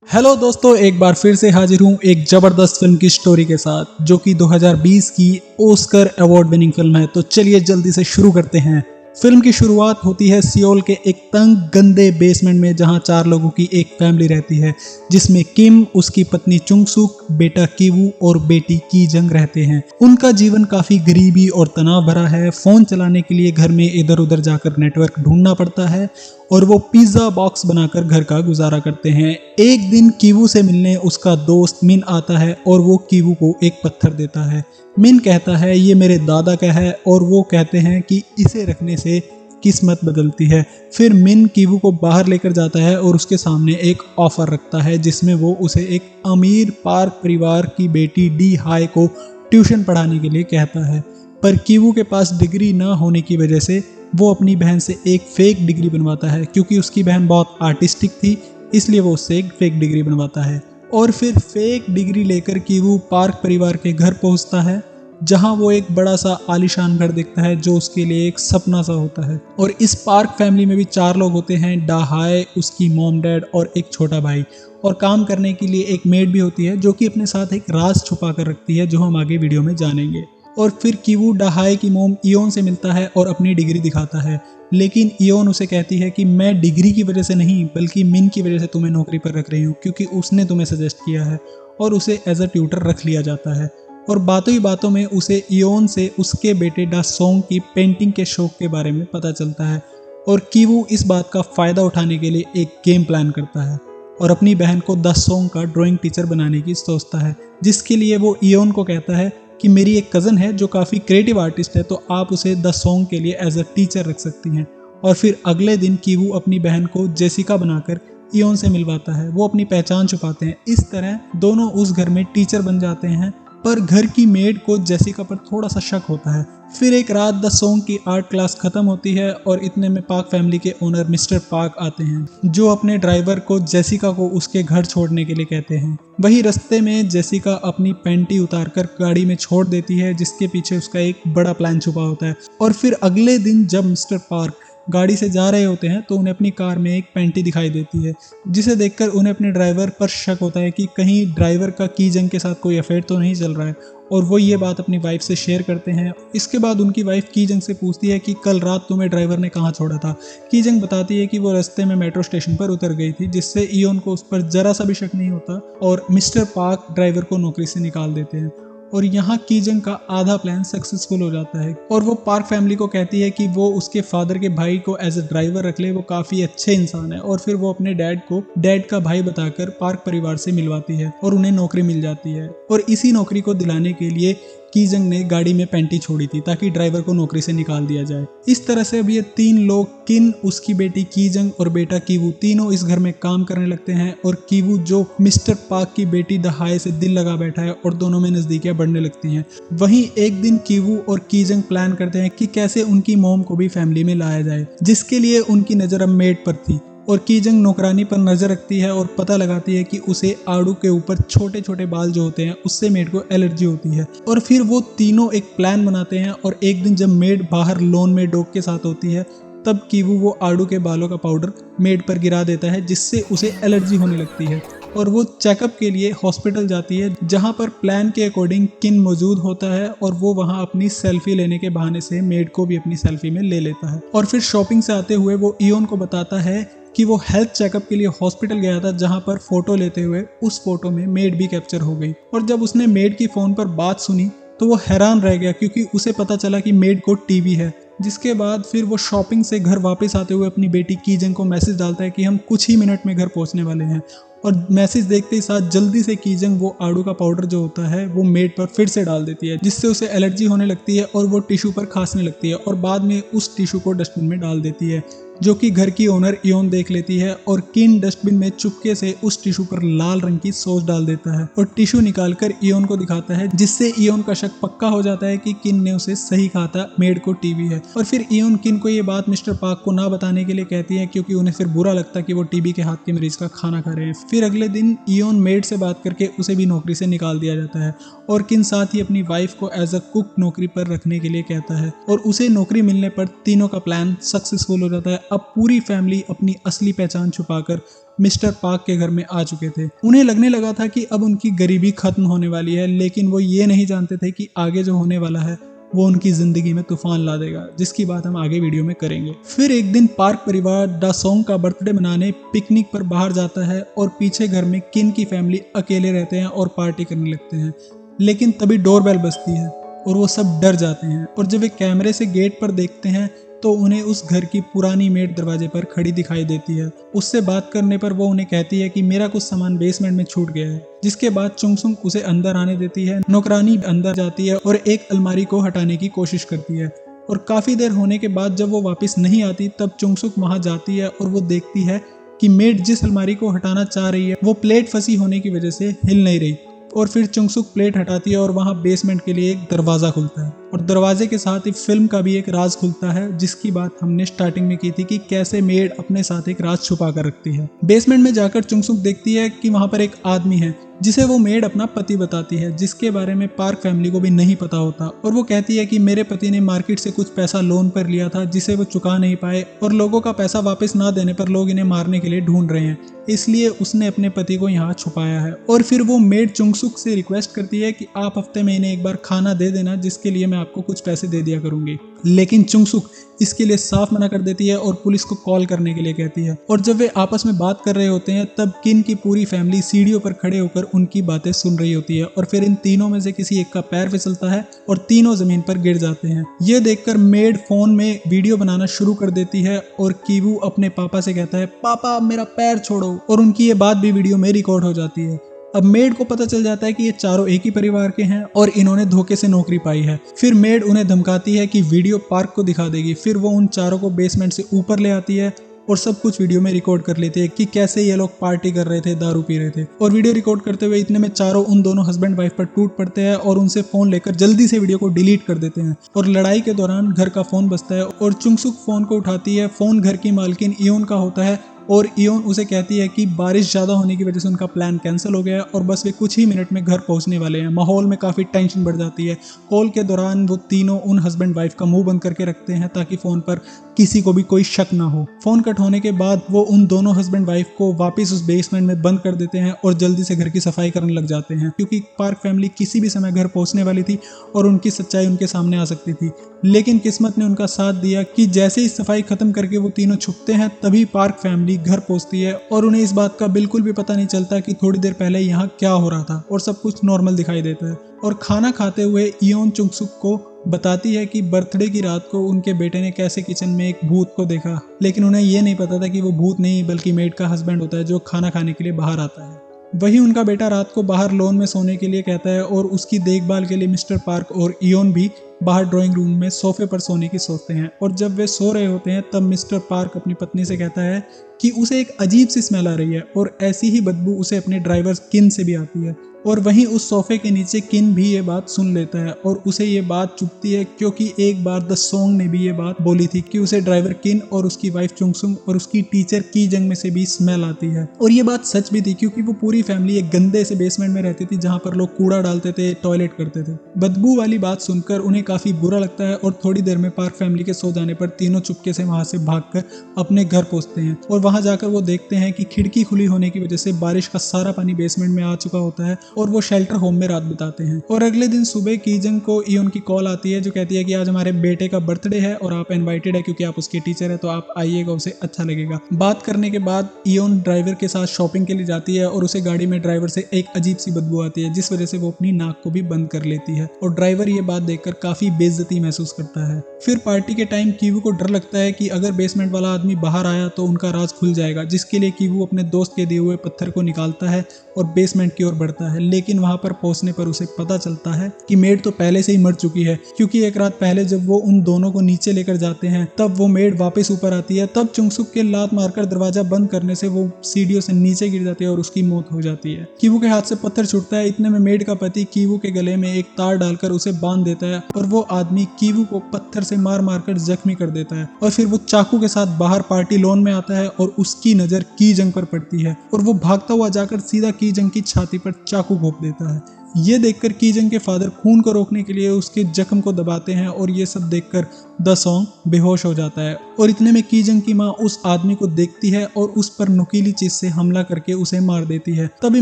Hello दोस्तों, एक बार फिर से हाजिर हूँ एक जबरदस्त फिल्म की स्टोरी के साथ जो कि 2020 की ऑस्कर अवार्ड विनिंग फिल्म है। तो चलिए जल्दी से शुरू करते हैं। फिल्म की शुरुआत होती है सियोल के एक तंग गंदे बेसमेंट में, जहां 4 लोगों की एक फैमिली रहती है, जिसमें किम, उसकी पत्नी चुंगसुक, बेटा किवू और बेटी की जंग रहते हैं। उनका जीवन काफी गरीबी और तनाव भरा है। फोन चलाने के लिए घर में इधर उधर जाकर नेटवर्क ढूंढना पड़ता है और वो पिज्जा बॉक्स बनाकर घर का गुजारा करते हैं। एक दिन कीवू से मिलने उसका दोस्त मिन आता है और वो कीवू को एक पत्थर देता है। मिन कहता है ये मेरे दादा का है और वो कहते हैं कि इसे रखने से किस्मत बदलती है। फिर मिन कीवू को बाहर लेकर जाता है और उसके सामने एक ऑफर रखता है जिसमें वो उसे एक अमीर पार्क परिवार की बेटी डी हाई को ट्यूशन पढ़ाने के लिए कहता है। पर कीवू के पास डिग्री न होने की वजह से वो अपनी बहन से एक फेक डिग्री बनवाता है। क्योंकि उसकी बहन बहुत आर्टिस्टिक थी, इसलिए वो उससे एक फेक डिग्री बनवाता है। और फिर फेक डिग्री लेकर कीवू पार्क परिवार के घर पहुंचता है, जहां वो एक बड़ा सा आलीशान घर देखता है जो उसके लिए एक सपना सा होता है। और इस पार्क फैमिली में भी 4 लोग होते हैं, डाहाई, उसकी मॉम डैड और एक छोटा भाई। और काम करने के लिए एक मेड भी होती है जो कि अपने साथ एक राज छुपा कर रखती है, जो हम आगे वीडियो में जानेंगे। और फिर कीवू डाहाई की मोम इयोन से मिलता है और अपनी डिग्री दिखाता है, लेकिन इयोन उसे कहती है कि मैं डिग्री की वजह से नहीं बल्कि मिन की वजह से तुम्हें नौकरी पर रख रही हूँ, क्योंकि उसने तुम्हें सजेस्ट किया है। और उसे एज अ ट्यूटर रख लिया जाता है। और बातों ही बातों में उसे इयोन से उसके बेटे डा सोंग की पेंटिंग के शौक के बारे में पता चलता है। और कीवू इस बात का फ़ायदा उठाने के लिए एक गेम प्लान करता है और अपनी बहन को दा सोंग का ड्राइंग टीचर बनाने की सोचता है, जिसके लिए वो इयोन को कहता है कि मेरी एक कज़न है जो काफ़ी क्रिएटिव आर्टिस्ट है, तो आप उसे द सॉन्ग के लिए एज अ टीचर रख सकती हैं। और फिर अगले दिन कीवू अपनी बहन को जेसिका बनाकर इयोन से मिलवाता है। वो अपनी पहचान छुपाते हैं। इस तरह दोनों उस घर में टीचर बन जाते हैं। पर घर की मेड को जेसिका पर थोड़ा सा शक होता है। फिर एक रात द सॉन्ग की आर्ट क्लास खत्म होती है और इतने में पार्क फैमिली के ओनर मिस्टर पार्क आते हैं, जो अपने ड्राइवर को जेसिका को उसके घर छोड़ने के लिए कहते हैं। वही रास्ते में जेसिका अपनी पैंटी उतारकर गाड़ी में छोड़ देती है, जिसके पीछे उसका एक बड़ा प्लान छुपा होता है। और फिर अगले दिन जब मिस्टर पार्क गाड़ी से जा रहे होते हैं तो उन्हें अपनी कार में एक पैंटी दिखाई देती है, जिसे देखकर उन्हें अपने ड्राइवर पर शक होता है कि कहीं ड्राइवर का की जंग के साथ कोई अफेयर तो नहीं चल रहा है। और वो ये बात अपनी वाइफ से शेयर करते हैं। इसके बाद उनकी वाइफ की जंग से पूछती है कि कल रात तुम्हें ड्राइवर ने कहाँ छोड़ा था। की जंग बताती है कि वो रास्ते में मेट्रो स्टेशन पर उतर गई थी, जिससे इयोन को उस पर जरा सा भी शक नहीं होता और मिस्टर पार्क ड्राइवर को नौकरी से निकाल देते हैं। और यहाँ की जंग का आधा प्लान सक्सेसफुल हो जाता है और वो पार्क फैमिली को कहती है कि वो उसके फादर के भाई को एज अ ड्राइवर रख ले, वो काफ़ी अच्छे इंसान है। और फिर वो अपने डैड को डैड का भाई बताकर पार्क परिवार से मिलवाती है और उन्हें नौकरी मिल जाती है। और इसी नौकरी को दिलाने के लिए कीजंग ने गाड़ी में पैंटी छोड़ी थी ताकि ड्राइवर को नौकरी से निकाल दिया जाए। इस तरह से अब ये 3 लोग, किन, उसकी बेटी कीजंग और बेटा कीवू, तीनों इस घर में काम करने लगते हैं। और कीवू जो मिस्टर पार्क की बेटी दहाई से दिल लगा बैठा है और दोनों में नजदीकियां बढ़ने लगती हैं। वहीं एक दिन कीवू और कीजंग प्लान करते हैं कि कैसे उनकी मोम को भी फैमिली में लाया जाए, जिसके लिए उनकी नज़र अब मेड पर थी। और कीजंग नौकरानी पर नजर रखती है और पता लगाती है कि उसे आड़ू के ऊपर छोटे छोटे बाल जो होते हैं उससे मेड को एलर्जी होती है। और फिर वो तीनों एक प्लान बनाते हैं और एक दिन जब मेड बाहर लॉन में डॉग के साथ होती है, तब कीवू वो आड़ू के बालों का पाउडर मेड पर गिरा देता है, जिससे उसे एलर्जी होने लगती है। और वो चेकअप के लिए हॉस्पिटल जाती है, जहां पर प्लान के अकॉर्डिंग किन मौजूद होता है और वो वहां अपनी सेल्फी लेने के बहाने से मेड को भी अपनी सेल्फी में ले लेता है। और फिर शॉपिंग से आते हुए वो इयोन को बताता है कि वो हेल्थ चेकअप के लिए हॉस्पिटल गया था, जहां पर फोटो लेते हुए उस फोटो में मेड भी कैप्चर हो गई। और जब उसने मेड की फोन पर बात सुनी तो वो हैरान रह गया, क्योंकि उसे पता चला कि मेड को टीबी है। जिसके बाद फिर वो शॉपिंग से घर वापस आते हुए अपनी बेटी कीजंग को मैसेज डालता है कि हम कुछ ही मिनट में घर पहुंचने वाले हैं। और मैसेज देखते ही साथ जल्दी से कीजंग वो आड़ू का पाउडर जो होता है वो मेड पर फिर से डाल देती है, जिससे उसे एलर्जी होने लगती है और वो टिश्यू पर खांसने लगती है। और बाद में उस टिश्यू को डस्टबिन में डाल देती है, जो कि घर की ओनर इयोन देख लेती है। और किन डस्टबिन में चुपके से उस टिश्यू पर लाल रंग की सॉस डाल देता है और टिश्यू निकालकर इयोन को दिखाता है, जिससे इयोन का शक पक्का हो जाता है कि किन ने उसे सही कहा था, मेड को टीबी है। और फिर इयोन किन को ये बात मिस्टर पार्क को ना बताने के लिए कहती है, क्योंकि उन्हें फिर बुरा लगता कि वो टीबी के हाथ के मरीज का खाना खा रहे हैं। फिर अगले दिन इयोन मेड से बात करके उसे भी नौकरी से निकाल दिया जाता है और किन साथ ही अपनी वाइफ को एज अ कुक नौकरी पर रखने के लिए कहता है। और उसे नौकरी मिलने पर तीनों का प्लान सक्सेसफुल हो जाता है अब पूरी फैमिली अपनी असली पहचान छुपाकर मिस्टर पार्क के घर में आ चुके थे। उन्हें लगने लगा था कि अब उनकी गरीबी खत्म होने वाली है, लेकिन वो ये नहीं जानते थे कि आगे जो होने वाला है वो उनकी जिंदगी में तूफान ला देगा, जिसकी बात हम आगे वीडियो में करेंगे। फिर एक दिन पार्क परिवार डासोंग का बर्थडे मनाने पिकनिक पर बाहर जाता है और पीछे घर में किन की फैमिली अकेले रहते हैं और पार्टी करने लगते हैं। लेकिन तभी डोरबेल बजती है और वो सब डर जाते हैं, और जब वे कैमरे से गेट पर देखते हैं तो उन्हें उस घर की पुरानी मेड दरवाजे पर खड़ी दिखाई देती है। उससे बात करने पर वो उन्हें कहती है कि मेरा कुछ सामान बेसमेंट में छूट गया है, जिसके बाद चुंगसुंग उसे अंदर आने देती है। नौकरानी अंदर जाती है और एक अलमारी को हटाने की कोशिश करती है, और काफी देर होने के बाद जब वो वापस नहीं आती तब चुंगसुक वहां जाती है और वो देखती है कि मेड जिस अलमारी को हटाना चाह रही है वो प्लेट फंसी होने की वजह से हिल नहीं रही। और फिर चुंगसुक प्लेट हटाती है और वहां बेसमेंट के लिए एक दरवाजा खुलता है, और दरवाजे के साथ ही फिल्म का भी एक राज खुलता है, जिसकी बात हमने स्टार्टिंग में की थी कि कैसे मेड अपने साथ एक राज छुपा कर रखती है। बेसमेंट में जाकर चुंगसुक देखती है कि वहां पर एक आदमी है जिसे वो मेड अपना पति बताती है, जिसके बारे में पार्क फैमिली को भी नहीं पता होता। और वो कहती है कि मेरे पति ने मार्केट से कुछ पैसा लोन पर लिया था जिसे वो चुका नहीं पाए, और लोगों का पैसा वापस ना देने पर लोग इन्हें मारने के लिए ढूंढ रहे हैं, इसलिए उसने अपने पति को यहाँ छुपाया है। और फिर वो मेड चुंगसुक से रिक्वेस्ट करती है कि आप हफ्ते में इन्हें एक बार खाना दे देना, जिसके लिए मैं आपको कुछ पैसे दे दिया करूंगी। लेकिन चुंगसुक इसके लिए साफ मना कर देती है और पुलिस को कॉल करने के लिए कहती है। और जब वे आपस में बात कर रहे होते हैं तब किन की पूरी फैमिली सीढ़ियों पर खड़े होकर उनकी बातें सुन रही होती है, और फिर इन तीनों में से किसी एक का पैर फिसलता है और तीनों जमीन पर गिर जाते हैं। ये देखकर मेड फोन में वीडियो बनाना शुरू कर देती है और कीवू अपने पापा से कहता है पापा मेरा पैर छोड़ो, और उनकी ये बात भी वीडियो में रिकॉर्ड हो जाती है। अब मेड को पता चल जाता है कि ये चारों एक ही परिवार के हैं और इन्होंने धोखे से नौकरी पाई है। फिर मेड उन्हें धमकाती है कि वीडियो पार्क को दिखा देगी। फिर वो उन चारों को बेसमेंट से ऊपर ले आती है और सब कुछ वीडियो में रिकॉर्ड कर लेते हैं कि कैसे ये लोग पार्टी कर रहे थे, दारू पी रहे थे। और वीडियो रिकॉर्ड करते हुए इतने में चारों उन दोनों हस्बैंड वाइफ पर टूट पड़ते हैं और उनसे फोन लेकर जल्दी से वीडियो को डिलीट कर देते हैं। और लड़ाई के दौरान घर का फोन बजता है और चुंगसुक फोन को उठाती है। फोन घर की मालकिन इयोन का होता है और इयोन उसे कहती है कि बारिश ज़्यादा होने की वजह से उनका प्लान कैंसिल हो गया है और बस वे कुछ ही मिनट में घर पहुंचने वाले हैं। माहौल में काफ़ी टेंशन बढ़ जाती है। कॉल के दौरान वो तीनों उन हस्बैंड वाइफ का मुंह बंद करके रखते हैं ताकि फ़ोन पर किसी को भी कोई शक ना हो। फ़ोन कट होने के बाद वो उन दोनों हस्बैंड वाइफ को वापस उस बेसमेंट में बंद कर देते हैं और जल्दी से घर की सफाई करने लग जाते हैं, क्योंकि पार्क फैमिली किसी भी समय घर पहुंचने वाली थी और उनकी सच्चाई उनके सामने आ सकती थी। लेकिन किस्मत ने उनका साथ दिया कि जैसे ही सफाई खत्म करके वो तीनों छुपते हैं तभी पार्क फैमिली घर पहुंचती है और उन्हें इस बात का बिल्कुल भी पता नहीं चलता कि थोड़ी देर पहले यहाँ क्या हो रहा था, और सब कुछ नॉर्मल दिखाई देता है। और खाना खाते हुए इयोन चुंगसुक को बताती है कि बर्थडे की रात को उनके बेटे ने कैसे किचन में एक भूत को देखा, लेकिन उन्हें यह नहीं पता था कि वो भूत नहीं बल्कि मेड का हस्बैंड होता है जो खाना खाने के लिए बाहर आता है। वहीं उनका बेटा रात को बाहर लॉन में सोने के लिए कहता है और उसकी देखभाल के लिए मिस्टर पार्क और इयोन भी बाहर ड्राइंग रूम में सोफे पर सोने की सोचते हैं। और जब वे सो रहे होते हैं तब मिस्टर पार्क अपनी पत्नी से कहता है कि उसे एक अजीब सी स्मेल आ रही है और ऐसी ही बदबू उसे अपने ड्राइवर किन से भी आती है। और वहीं उस सोफे के नीचे किन भी ये बात सुन लेता है और उसे ये बात चुभती है, क्योंकि एक बार द सॉन्ग ने भी ये बात बोली थी कि उसे ड्राइवर किन और उसकी वाइफ चुंगसुंग और उसकी टीचर की जंग में से भी स्मेल आती है। और ये बात सच भी थी, क्योंकि वो पूरी फैमिली एक गंदे से बेसमेंट में रहती थी जहाँ पर लोग कूड़ा डालते थे, टॉयलेट करते थे। बदबू वाली बात सुनकर उन्हें काफी बुरा लगता है और थोड़ी देर में पार्क फैमिली के सो जाने पर तीनों चुपके से वहां से भागकर अपने घर पहुंचते हैं। और वहां जाकर वो देखते हैं कि खिड़की खुली होने की वजह से बारिश का सारा पानी बेसमेंट में आ चुका होता है और वो शेल्टर होम में रात बिताते हैं। और अगले दिन सुबह कीजंग को इयोन की कॉल आती है जो कहती है कि आज हमारे बेटे का बर्थडे है और आप इनवाइटेड है क्योंकि आप उसके टीचर है, तो आप आइएगा, उसे अच्छा लगेगा। बात करने के बाद इयोन ड्राइवर के साथ शॉपिंग के लिए जाती है और उसे गाड़ी में ड्राइवर से एक अजीब सी बदबू आती है जिस वजह से वो अपनी नाक को भी बंद कर लेती है और ड्राइवर ये बात देखकर काफी बेइज्जती महसूस करता है। फिर पार्टी के टाइम कीवू को डर लगता है कि अगर बेसमेंट वाला आदमी बाहर आया तो उनका राज खुल जाएगा, जिसके लिए कीवू अपने दोस्त के दिए हुए पत्थर को निकालता है और बेसमेंट की ओर बढ़ता है। लेकिन वहां पर पहुंचने पर उसे पता चलता है कि मेड तो पहले से ही मर चुकी है, क्योंकि एक रात पहले जब वो उन दोनों को नीचे लेकर जाते हैं तब वो मेड वापस ऊपर आती है। तब चुंगसुक के लात मारकर दरवाजा बंद करने से वो सीढ़ियों से नीचे गिर जाती है और उसकी मौत हो जाती है। कीवू के हाथ से पत्थर छूटता है। इतने में मेड का पति कीवू के गले में एक तार डालकर उसे बांध देता है और वो आदमी कीवू को पत्थर से मार मारकर जख्मी कर देता है। और फिर वो चाकू के साथ बाहर पार्टी लॉन में आता है और उसकी नजर कीजंग पर पड़ती है और वो भागता हुआ जाकर सीधा कीजंग की छाती पर चाकू घोंप देता है। ये देखकर कीजंग के फादर खून को रोकने के लिए उसके जख्म को दबाते हैं और ये सब देखकर द सॉन्ग बेहोश हो जाता है। और इतने में कीजंग की माँ उस आदमी को देखती है और उस पर नुकीली चीज से हमला करके उसे मार देती है। तभी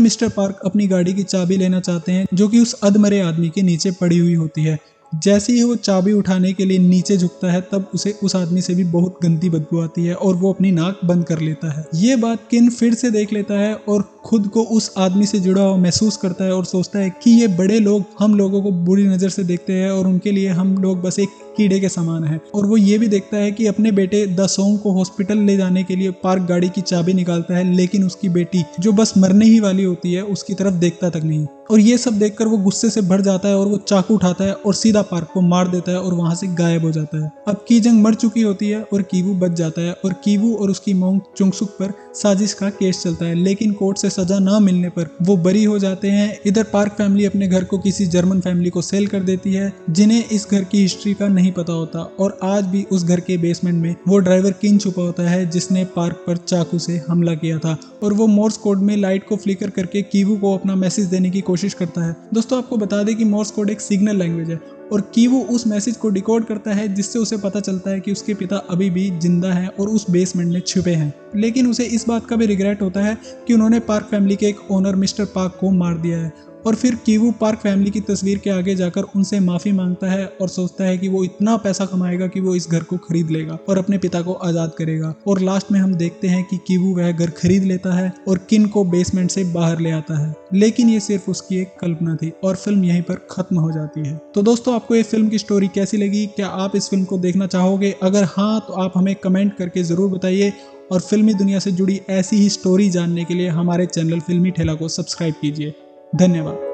मिस्टर पार्क अपनी गाड़ी की चाबी लेना चाहते हैं जो कि उस अधमरे आदमी के नीचे पड़ी हुई होती है। जैसे ही वो चाबी उठाने के लिए नीचे झुकता है तब उसे उस आदमी से भी बहुत गंदी बदबू आती है और वो अपनी नाक बंद कर लेता है। ये बात किन फिर से देख लेता है और खुद को उस आदमी से जुड़ा हुआ महसूस करता है और सोचता है कि ये बड़े लोग हम लोगों को बुरी नजर से देखते हैं और उनके लिए हम लोग बस एक कीड़े के समान है। और वो ये भी देखता है कि अपने बेटे द सॉन्ग को हॉस्पिटल ले जाने के लिए पार्क गाड़ी की चाबी निकालता है, लेकिन उसकी बेटी जो बस मरने ही वाली होती है उसकी तरफ देखता तक नहीं। और ये सब देखकर वो गुस्से से भर जाता है और वो चाकू उठाता है और सीधा पार्क को मार देता है और वहां से गायब हो जाता है। अब कीजंग मर चुकी होती है और कीवू बच जाता है और कीवू और उसकी मॉन्ग चुंगसुक पर साजिश का केस चलता है, लेकिन कोर्ट से सजा न मिलने पर वो बरी हो जाते हैं। इधर पार्क फैमिली अपने घर को किसी जर्मन फैमिली को सेल कर देती है जिन्हें इस घर की हिस्ट्री का नहीं पता होता और आज भी उस घर के बेसमेंट में वो ड्राइवर किन छुपा होता है जिसने पार्क पर चाकू से हमला किया था। और वो मोर्स कोड में लाइट को फ्लिकर करके कीवू को अपना मैसेज देने की कोशिश करता है। दोस्तों आपको बता दें कि मोर्स कोड एक सिग्नल लैंग्वेज है और कीवू उस मैसेज को डिकोड करता है जिससे उसे पता चलता है कि उसके पिता अभी भी जिंदा हैं और उस बेसमेंट में छुपे हैं। लेकिन उसे इस बात का भी रिग्रेट होता है कि उन्होंने पार्क फैमिली के एक ओनर मिस्टर पार्क को मार दिया है। और फिर कीवू पार्क फैमिली की तस्वीर के आगे जाकर उनसे माफी मांगता है और सोचता है कि वो इतना पैसा कमाएगा कि वो इस घर को खरीद लेगा और अपने पिता को आजाद करेगा। और लास्ट में हम देखते हैं कि कीवू वह घर खरीद लेता है और किन को बेसमेंट से बाहर ले आता है। लेकिन ये सिर्फ उसकी एक कल्पना थी और फिल्म यहीं पर खत्म हो जाती है। तो दोस्तों आपको ये फिल्म की स्टोरी कैसी लगी? क्या आप इस फिल्म को देखना चाहोगे? अगर हाँ तो आप हमें कमेंट करके जरूर बताइए और फिल्मी दुनिया से जुड़ी ऐसी ही स्टोरी जानने के लिए हमारे चैनल फिल्मी ठेला को सब्सक्राइब कीजिए। धन्यवाद।